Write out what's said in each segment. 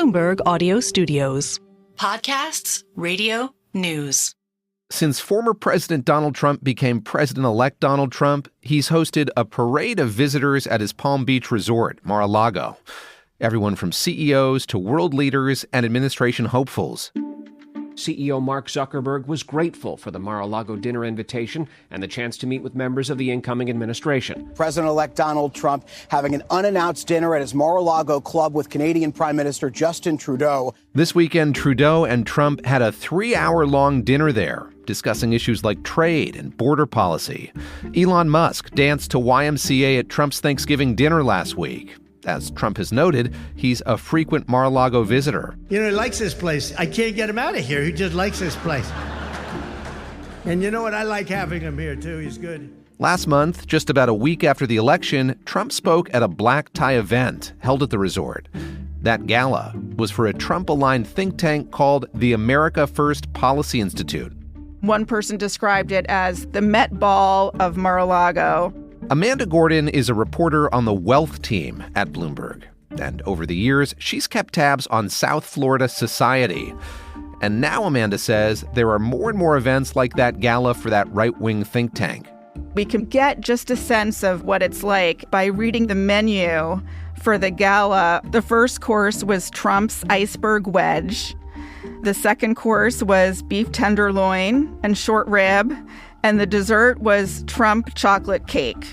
Bloomberg Audio Studios. Podcasts, radio, news. Since former President Donald Trump became President-elect Donald Trump, he's hosted a parade of visitors at his Palm Beach resort, Mar-a-Lago. Everyone from CEOs to world leaders and administration hopefuls. CEO Mark Zuckerberg was grateful for the Mar-a-Lago dinner invitation and the chance to meet with members of the incoming administration. President-elect Donald Trump having an unannounced dinner at his Mar-a-Lago club with Canadian Prime Minister Justin Trudeau. This weekend, Trudeau and Trump had a 3-hour-long dinner there, discussing issues like trade and border policy. Elon Musk danced to YMCA at Trump's Thanksgiving dinner last week. As Trump has noted, he's a frequent Mar-a-Lago visitor. He likes this place. I can't get him out of here. He just likes this place. And you know what? I like having him here, too. He's good. Last month, just about a week after the election, Trump spoke at a black tie event held at the resort. That gala was for a Trump-aligned think tank called the America First Policy Institute. One person described it as the Met Ball of Mar-a-Lago. Amanda Gordon is a reporter on the wealth team at Bloomberg. And over the years, she's kept tabs on South Florida society. And now Amanda says there are more and more events like that gala for that right-wing think tank. We can get just a sense of what it's like by reading the menu for the gala. The first course was Trump's iceberg wedge. The second course was beef tenderloin and short rib. And the dessert was Trump chocolate cake.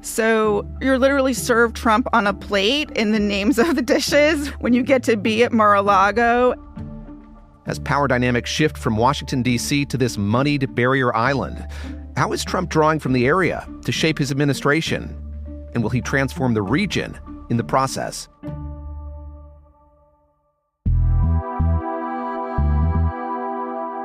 So you're literally served Trump on a plate in the names of the dishes when you get to be at Mar-a-Lago. As power dynamics shift from Washington, D.C. to this moneyed barrier island, how is Trump drawing from the area to shape his administration? And will he transform the region in the process?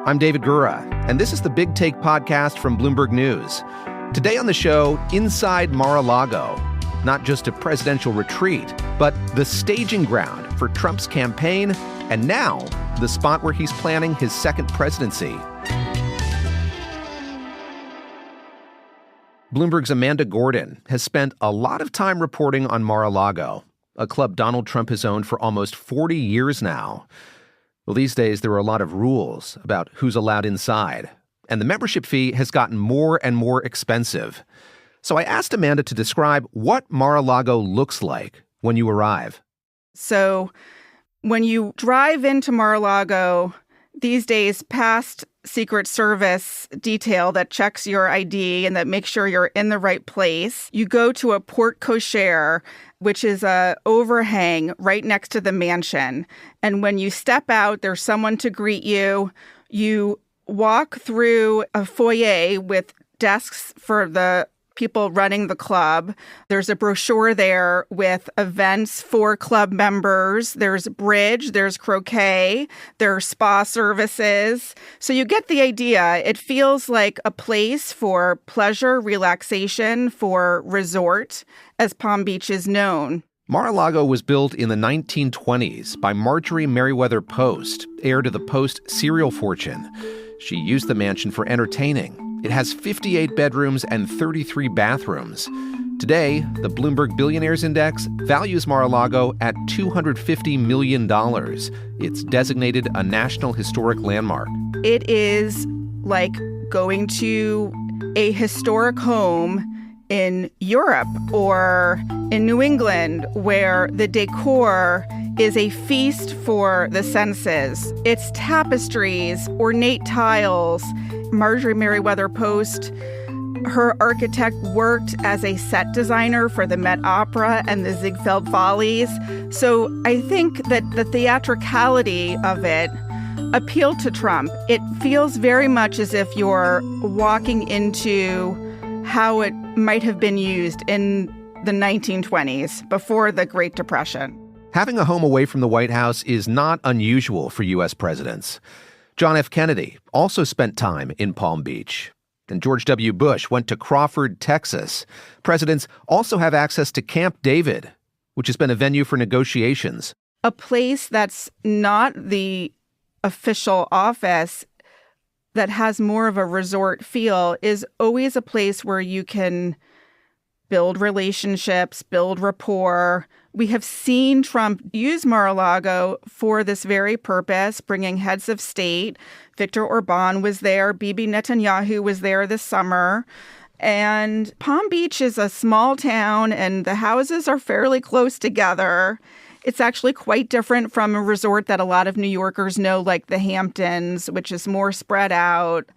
I'm David Gura, and this is the Big Take podcast from Bloomberg News. Today on the show, inside Mar-a-Lago, not just a presidential retreat, but the staging ground for Trump's campaign, and now the spot where he's planning his second presidency. Bloomberg's Amanda Gordon has spent a lot of time reporting on Mar-a-Lago, a club Donald Trump has owned for almost 40 years now. Well, these days, there are a lot of rules about who's allowed inside, and the membership fee has gotten more and more expensive. So I asked Amanda to describe what Mar-a-Lago looks like when you arrive. So when you drive into Mar-a-Lago, these days, past Secret Service detail that checks your ID and that makes sure you're in the right place, you go to a porte cochere, which is a overhang right next to the mansion. And when you step out, there's someone to greet you. You walk through a foyer with desks for the people running the club. There's a brochure there with events for club members. There's bridge, there's croquet, there are spa services. So you get the idea. It feels like a place for pleasure, relaxation, for resort, as Palm Beach is known. Mar-a-Lago was built in the 1920s by Marjorie Merriweather Post, heir to the Post cereal fortune. She used the mansion for entertaining. It has 58 bedrooms and 33 bathrooms. Today, the Bloomberg Billionaires Index values Mar-a-Lago at $250 million. It's designated a National Historic Landmark. It is like going to a historic home in Europe or in New England, where the decor is a feast for the senses. It's tapestries, ornate tiles. Marjorie Merriweather Post, her architect worked as a set designer for the Met Opera and the Ziegfeld Follies. So I think that the theatricality of it appealed to Trump. It feels very much as if you're walking into how it might have been used in the 1920s, before the Great Depression. Having a home away from the White House is not unusual for U.S. presidents. John F. Kennedy also spent time in Palm Beach. And George W. Bush went to Crawford, Texas. Presidents also have access to Camp David, which has been a venue for negotiations. A place that's not the official office, that has more of a resort feel, is always a place where you can build relationships, build rapport. We have seen Trump use Mar-a-Lago for this very purpose, bringing heads of state. Viktor Orban was there. Bibi Netanyahu was there this summer. And Palm Beach is a small town, and the houses are fairly close together. It's actually quite different from a resort that a lot of New Yorkers know, like the Hamptons, which is more spread out.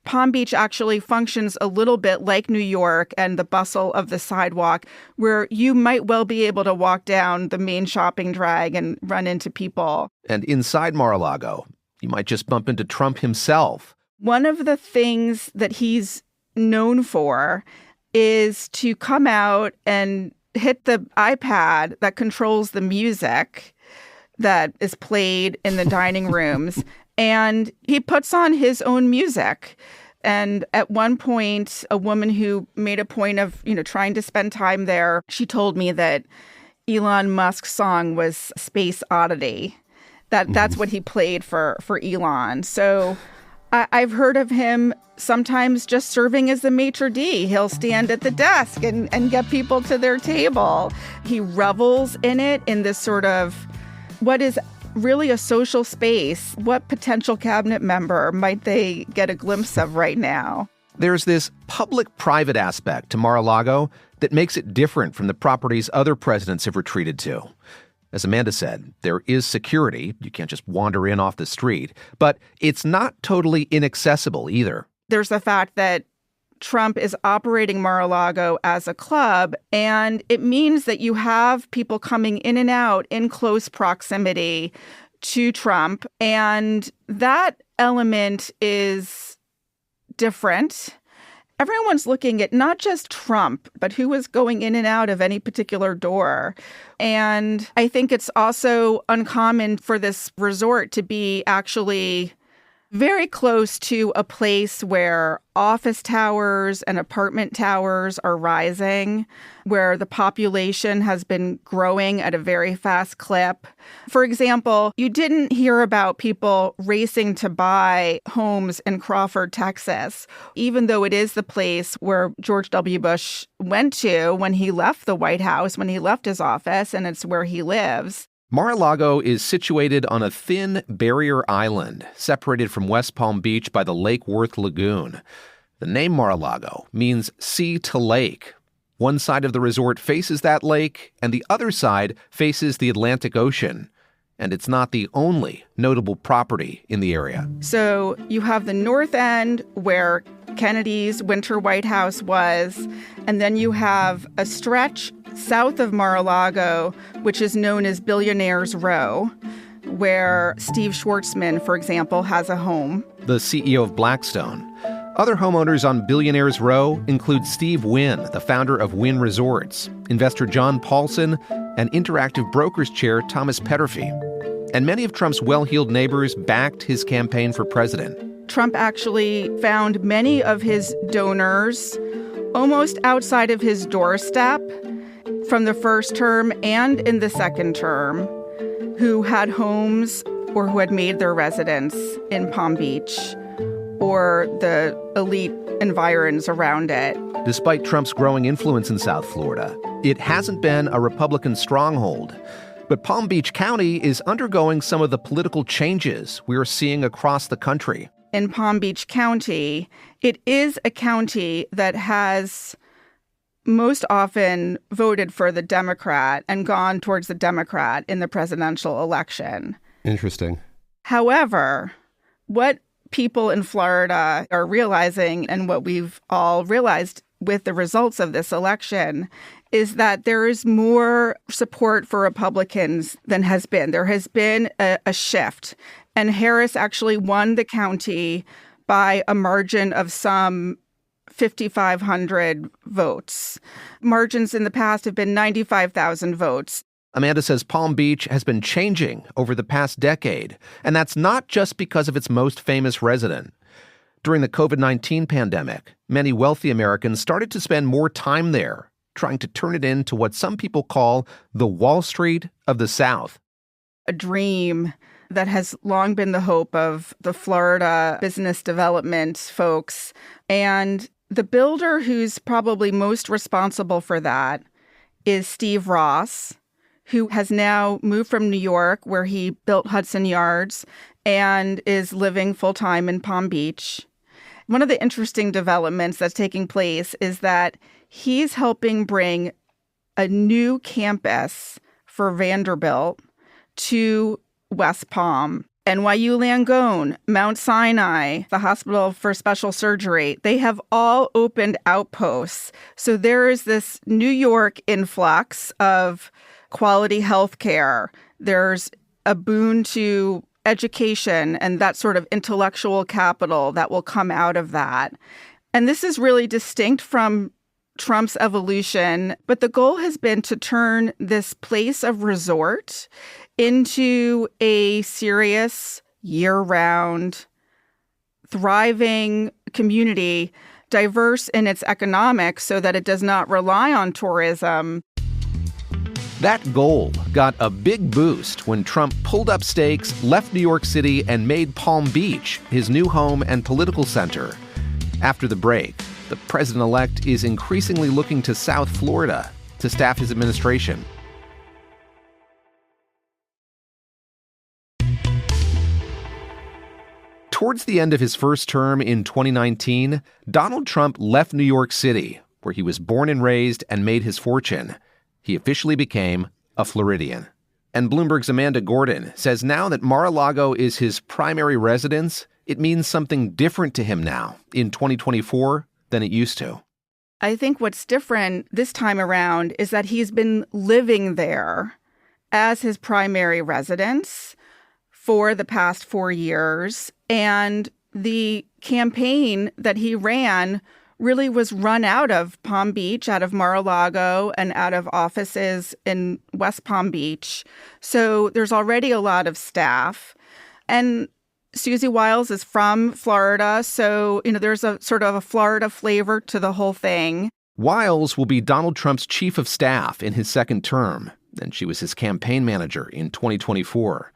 Palm Beach actually functions a little bit like New York and the bustle of the sidewalk, where you might well be able to walk down the main shopping drag and run into people. And inside Mar-a-Lago, you might just bump into Trump himself. One of the things that he's known for is to come out and hit the iPad that controls the music that is played in the dining rooms. And he puts on his own music. And at one point, a woman who made a point of, trying to spend time there, she told me that Elon Musk's song was Space Oddity. That's what he played for Elon. So I've heard of him sometimes just serving as the maitre d'. He'll stand at the desk and get people to their table. He revels in it, in this sort of what is really a social space. What potential cabinet member might they get a glimpse of right now? There's this public-private aspect to Mar-a-Lago that makes it different from the properties other presidents have retreated to. As Amanda said, there is security. You can't just wander in off the street. But it's not totally inaccessible either. There's the fact that Trump is operating Mar-a-Lago as a club, and it means that you have people coming in and out in close proximity to Trump. And that element is different. Everyone's looking at not just Trump, but who is going in and out of any particular door. And I think it's also uncommon for this resort to be actually very close to a place where office towers and apartment towers are rising, where the population has been growing at a very fast clip. For example, you didn't hear about people racing to buy homes in Crawford, Texas, even though it is the place where George W. Bush went to when he left the White House, when he left his office, and it's where he lives. Mar-a-Lago is situated on a thin barrier island separated from West Palm Beach by the Lake Worth Lagoon. The name Mar-a-Lago means sea to lake. One side of the resort faces that lake, and the other side faces the Atlantic Ocean. And it's not the only notable property in the area. So you have the north end where Kennedy's winter White House was, and then you have a stretch south of Mar-a-Lago, which is known as Billionaires Row, where Steve Schwartzman, for example, has a home. The CEO of Blackstone. Other homeowners on Billionaires Row include Steve Wynn, the founder of Wynn Resorts, investor John Paulson, and Interactive Brokers chair Thomas Petterfy. And many of Trump's well-heeled neighbors backed his campaign for president. Trump actually found many of his donors almost outside of his doorstep from the first term and in the second term, who had homes or who had made their residence in Palm Beach or the elite environs around it. Despite Trump's growing influence in South Florida, it hasn't been a Republican stronghold. But Palm Beach County is undergoing some of the political changes we are seeing across the country. In Palm Beach County, it is a county that has most often voted for the Democrat and gone towards the Democrat in the presidential election. Interesting. However, what people in Florida are realizing, and what we've all realized with the results of this election, is that there is more support for Republicans than has been. There has been a shift. And Harris actually won the county by a margin of some 5,500 votes. Margins in the past have been 95,000 votes. Amanda says Palm Beach has been changing over the past decade, and that's not just because of its most famous resident. During the COVID-19 pandemic, many wealthy Americans started to spend more time there, trying to turn it into what some people call the Wall Street of the South. A dream that has long been the hope of the Florida business development folks. And The builder who's probably most responsible for that is Steve Ross, who has now moved from New York, where he built Hudson Yards, and is living full-time in Palm Beach. One of the interesting developments that's taking place is that he's helping bring a new campus for Vanderbilt to West Palm. NYU Langone, Mount Sinai, the Hospital for Special Surgery, they have all opened outposts. So there is this New York influx of quality health care. There's a boon to education and that sort of intellectual capital that will come out of that. And this is really distinct from Trump's evolution, but the goal has been to turn this place of resort into a serious, year-round, thriving community, diverse in its economics so that it does not rely on tourism. That goal got a big boost when Trump pulled up stakes, left New York City, and made Palm Beach his new home and political center. After the break, the president-elect is increasingly looking to South Florida to staff his administration. Towards the end of his first term in 2019, Donald Trump left New York City, where he was born and raised and made his fortune. He officially became a Floridian. And Bloomberg's Amanda Gordon says now that Mar-a-Lago is his primary residence, it means something different to him now in 2024 than it used to. I think what's different this time around is that he's been living there as his primary residence for the past 4 years. And the campaign that he ran really was run out of Palm Beach, out of Mar-a-Lago, and out of offices in West Palm Beach. So there's already a lot of staff. And Susie Wiles is from Florida, so there's a sort of a Florida flavor to the whole thing. Wiles will be Donald Trump's chief of staff in his second term, and she was his campaign manager in 2024.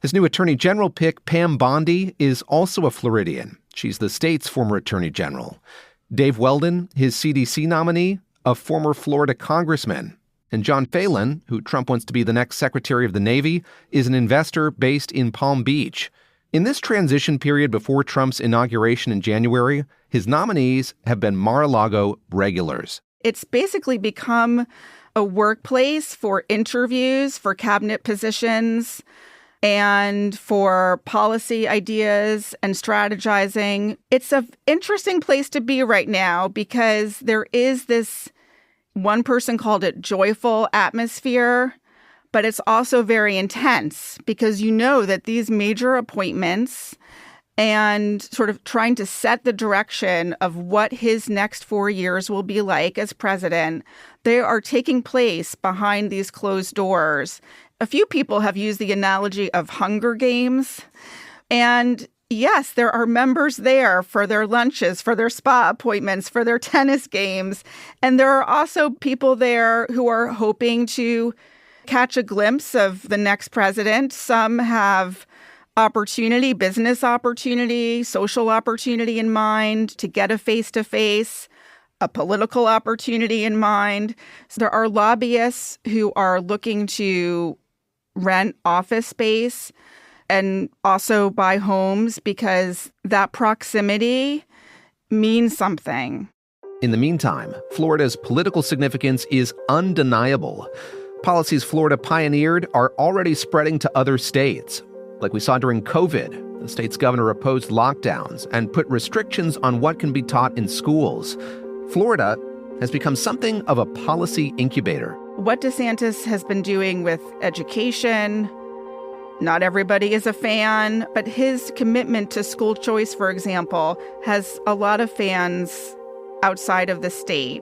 His new attorney general pick, Pam Bondi, is also a Floridian. She's the state's former attorney general. Dave Weldon, his CDC nominee, a former Florida congressman. And John Phelan, who Trump wants to be the next Secretary of the Navy, is an investor based in Palm Beach. In this transition period before Trump's inauguration in January, his nominees have been Mar-a-Lago regulars. It's basically become a workplace for interviews, for cabinet positions, and for policy ideas and strategizing. It's an interesting place to be right now because there is this, one person called it joyful atmosphere, but it's also very intense because you know that these major appointments and sort of trying to set the direction of what his next 4 years will be like as president, they are taking place behind these closed doors. A few people have used the analogy of Hunger Games. And yes, there are members there for their lunches, for their spa appointments, for their tennis games. And there are also people there who are hoping to catch a glimpse of the next president. Some have opportunity, business opportunity, social opportunity in mind to get a face-to-face, a political opportunity in mind. So there are lobbyists who are looking to rent office space and also buy homes because that proximity means something. In the meantime, Florida's political significance is undeniable. Policies Florida pioneered are already spreading to other states. Like we saw during COVID, the state's governor opposed lockdowns and put restrictions on what can be taught in schools. Florida has become something of a policy incubator. What DeSantis has been doing with education, not everybody is a fan, but his commitment to school choice, for example, has a lot of fans outside of the state.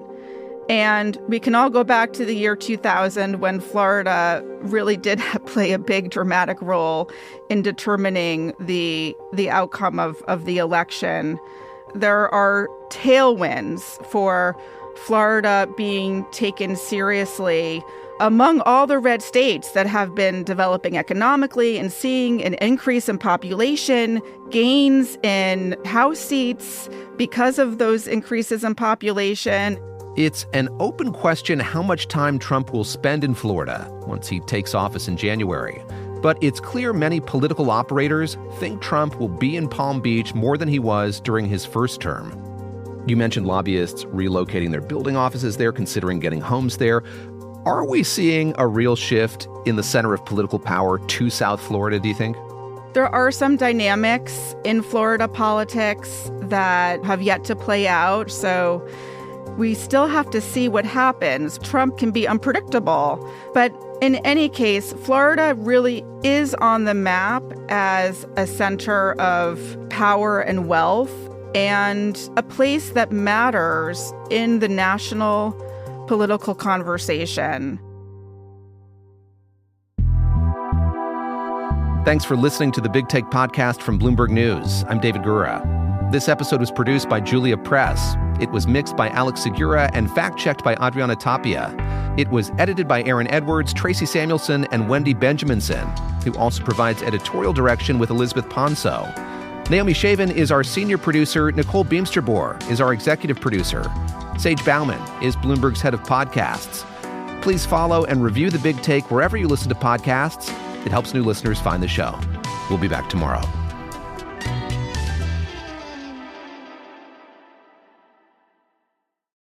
And we can all go back to the year 2000 when Florida really did play a big dramatic role in determining the outcome of the election. There are tailwinds for Florida being taken seriously among all the red states that have been developing economically and seeing an increase in population, gains in House seats because of those increases in population. It's an open question how much time Trump will spend in Florida once he takes office in January. But it's clear many political operators think Trump will be in Palm Beach more than he was during his first term. You mentioned lobbyists relocating their building offices there, considering getting homes there. Are we seeing a real shift in the center of political power to South Florida, do you think? There are some dynamics in Florida politics that have yet to play out, so we still have to see what happens. Trump can be unpredictable, but in any case, Florida really is on the map as a center of power and wealth and a place that matters in the national political conversation. Thanks for listening to the Big Take podcast from Bloomberg News. I'm David Gura. This episode was produced by Julia Press. It was mixed by Alex Segura and fact-checked by Adriana Tapia. It was edited by Aaron Edwards, Tracy Samuelson, and Wendy Benjaminson, who also provides editorial direction with Elizabeth Ponso. Naomi Shaven is our senior producer. Nicole Beamsterboer is our executive producer. Sage Bauman is Bloomberg's head of podcasts. Please follow and review The Big Take wherever you listen to podcasts. It helps new listeners find the show. We'll be back tomorrow.